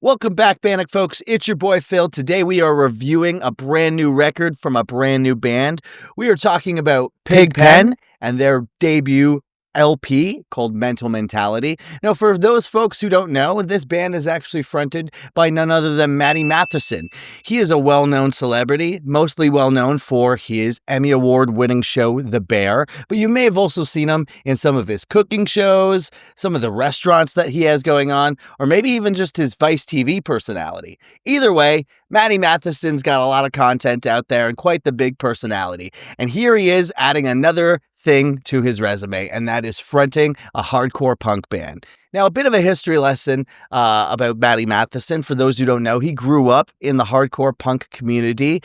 Welcome back, Bannock folks. It's your boy Phil. Today we are reviewing a brand new record from a brand new band. We are talking about Pigpen and their debut LP called Mental Mentality. Now, for those folks who don't know, this band is actually fronted by none other than Matty Matheson. He is a well-known celebrity, mostly well-known for his Emmy Award-winning show, The Bear, but you may have also seen him in some of his cooking shows, some of the restaurants that he has going on, or maybe even just his Vice TV personality. Either way, Matty Matheson's got a lot of content out there and quite the big personality. And here he is adding another thing to his resume, and that is fronting a hardcore punk band. Now, a bit of a history lesson about Matty Matheson. For those who don't know, he grew up in the hardcore punk community,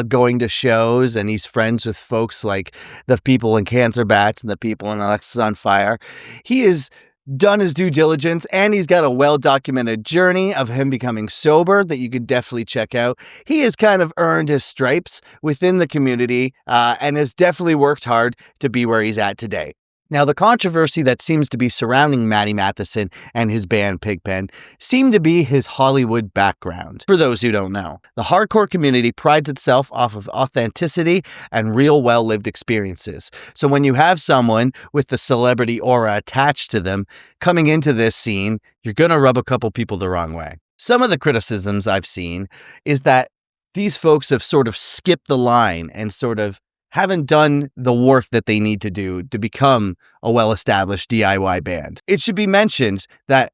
going to shows, and he's friends with folks like the people in Cancer Bats and the people in Alexis on Fire. He is done his due diligence, and he's got a well-documented journey of him becoming sober that you could definitely check out. He has kind of earned his stripes within the community and has definitely worked hard to be where he's at today. Now, the controversy that seems to be surrounding Matty Matheson and his band Pigpen seemed to be his Hollywood background. For those who don't know, the hardcore community prides itself off of authenticity and real well-lived experiences. So when you have someone with the celebrity aura attached to them coming into this scene, you're going to rub a couple people the wrong way. Some of the criticisms I've seen is that these folks have sort of skipped the line and sort of haven't done the work that they need to do to become a well-established DIY band. It should be mentioned that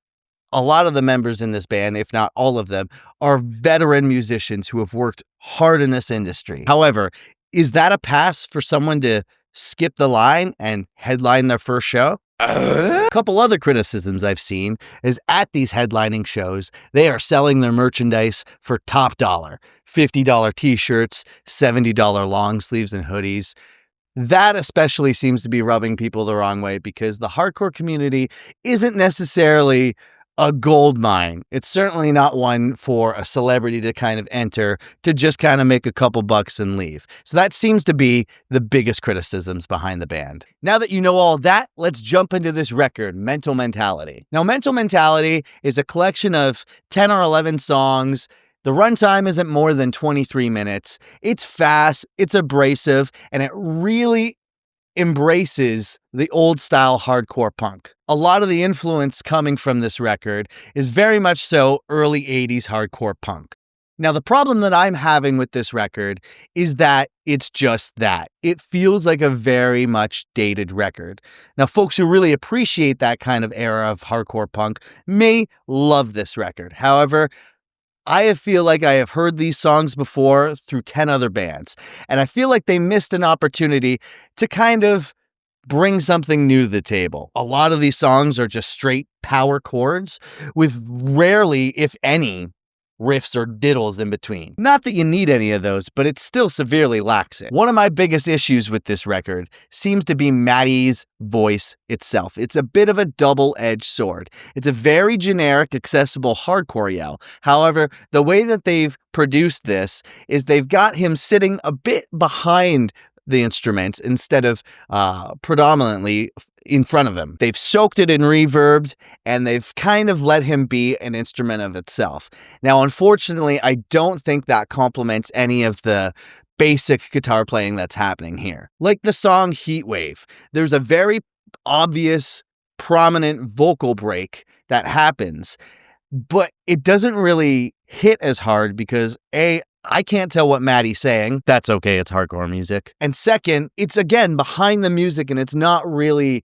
a lot of the members in this band, if not all of them, are veteran musicians who have worked hard in this industry. However, is that a pass for someone to skip the line and headline their first show? A couple other criticisms I've seen is at these headlining shows, they are selling their merchandise for top dollar. $50 t-shirts, $70 long sleeves and hoodies. That especially seems to be rubbing people the wrong way because the hardcore community isn't necessarily a gold mine. It's certainly not one for a celebrity to kind of enter to just kind of make a couple bucks and leave. So that seems to be the biggest criticisms behind the band. Now that you know all that, let's jump into this record, Mental Mentality. Now, Mental Mentality is a collection of 10 or 11 songs. The runtime isn't more than 23 minutes. It's fast, it's abrasive, and it really embraces the old style hardcore punk. A lot of the influence coming from this record is very much so early 80s hardcore punk. Now, the problem that I'm having with this record is that it's just that. It feels like a very much dated record. Now, folks who really appreciate that kind of era of hardcore punk may love this record. However, I feel like I have heard these songs before through 10 other bands, and I feel like they missed an opportunity to kind of bring something new to the table. A lot of these songs are just straight power chords with rarely, if any, riffs or diddles in between. Not that you need any of those, but it still severely lacks it. One of my biggest issues with this record seems to be Matty's voice itself. It's a bit of a double-edged sword. It's a very generic, accessible hardcore yell. However, the way that they've produced this is they've got him sitting a bit behind the instruments instead of predominantly in front of him. They've soaked it in reverbed, and they've kind of let him be an instrument of itself. Now, unfortunately, I don't think that complements any of the basic guitar playing that's happening here. Like the song Heatwave, there's a very obvious, prominent vocal break that happens, but it doesn't really hit as hard because I can't tell what Matty's saying. That's okay, it's hardcore music. And second, it's again behind the music and it's not really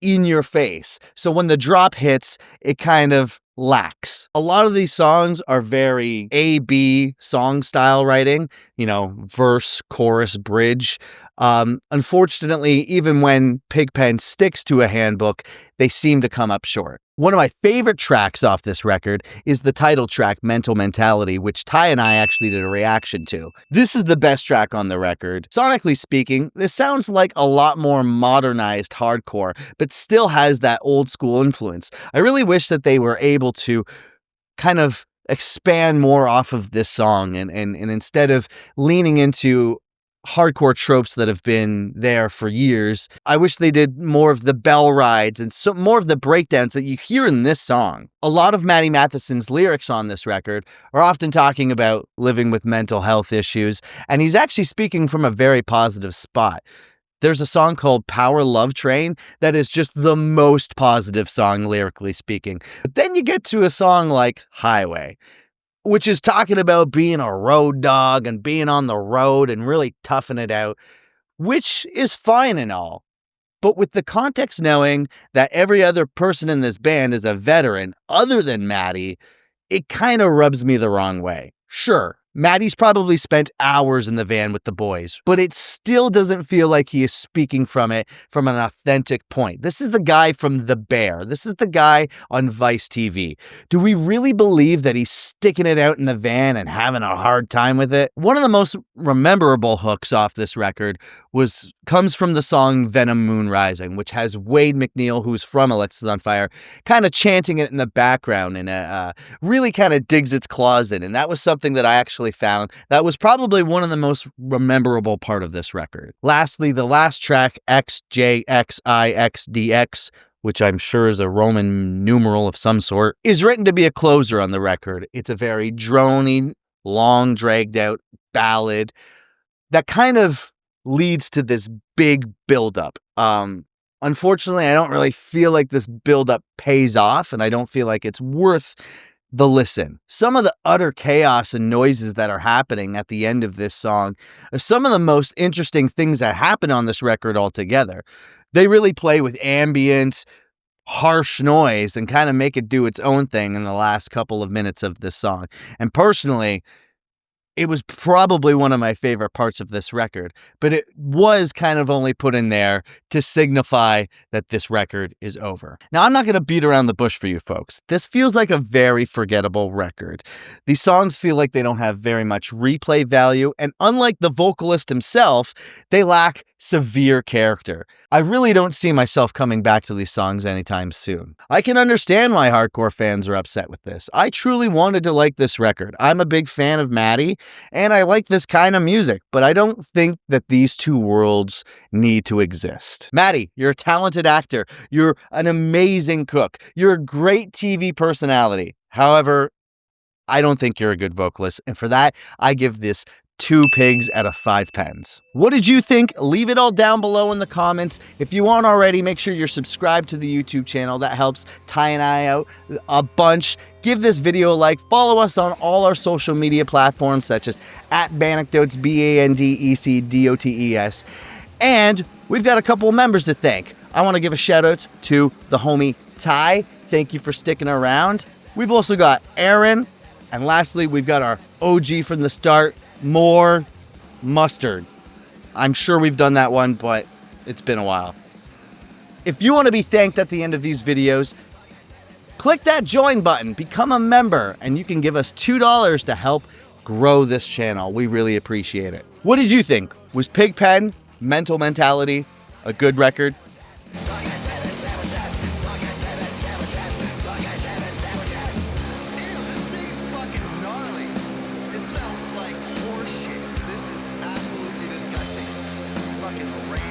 in your face. So when the drop hits, it kind of lacks. A lot of these songs are very A-B song style writing, verse, chorus, bridge. Unfortunately, even when Pigpen sticks to a handbook, they seem to come up short. One of my favorite tracks off this record is the title track, Mental Mentality, which Ty and I actually did a reaction to. This is the best track on the record. Sonically speaking, this sounds like a lot more modernized hardcore, but still has that old school influence. I really wish that they were able to kind of expand more off of this song and instead of leaning into hardcore tropes that have been there for years. I wish they did more of the bell rides and more of the breakdowns that you hear in this song. A lot of Matty Matheson's lyrics on this record are often talking about living with mental health issues, and he's actually speaking from a very positive spot. There's a song called Power Love Train that is just the most positive song, lyrically speaking. But then you get to a song like Highway, which is talking about being a road dog and being on the road and really toughing it out, which is fine and all. But with the context knowing that every other person in this band is a veteran other than Matty, it kind of rubs me the wrong way. Sure, Matty's probably spent hours in the van with the boys, but it still doesn't feel like he is speaking from it from an authentic point. This is the guy from The Bear. This is the guy on Vice TV. Do we really believe that he's sticking it out in the van and having a hard time with it? One of the most memorable hooks off this record comes from the song Venom Moon Rising, which has Wade McNeil, who's from Alexisonfire, kind of chanting it in the background and really kind of digs its claws in. And that was something that I actually found that was probably one of the most memorable part of this record. Lastly, the last track, XJXIXDX, which I'm sure is a Roman numeral of some sort, is written to be a closer on the record. It's a very droning, long, dragged out ballad that kind of leads to this big buildup. Unfortunately, I don't really feel like this buildup pays off, and I don't feel like it's worth the listen. Some of the utter chaos and noises that are happening at the end of this song are some of the most interesting things that happen on this record altogether. They really play with ambient, harsh noise and kind of make it do its own thing in the last couple of minutes of this song. And personally, it was probably one of my favorite parts of this record, but it was kind of only put in there to signify that this record is over. Now, I'm not going to beat around the bush for you folks. This feels like a very forgettable record. These songs feel like they don't have very much replay value, and unlike the vocalist himself, they lack severe character. I really don't see myself coming back to these songs anytime soon. I can understand why hardcore fans are upset with this. I truly wanted to like this record. I'm a big fan of Matty, and I like this kind of music, but I don't think that these two worlds need to exist. Matty, you're a talented actor. You're an amazing cook. You're a great TV personality. However, I don't think you're a good vocalist, and for that, I give this 2 pigs out of 5 pens. What did you think? Leave it all down below in the comments. If you aren't already, make sure you're subscribed to the YouTube channel. That helps Ty and I out a bunch. Give this video a like. Follow us on all our social media platforms such as @Bandecdotes, BANDECDOTES. And we've got a couple of members to thank. I want to give a shout out to the homie Ty. Thank you for sticking around. We've also got Aaron. And lastly, we've got our OG from the start, More Mustard. I'm sure we've done that one, but it's been a while. If you want to be thanked at the end of these videos, click that join button, become a member, and you can give us $2 to help grow this channel. We really appreciate it. What did you think? Was Pigpen, Mental Mentality, a good record? This smells like horseshit. This is absolutely disgusting. Fucking rain.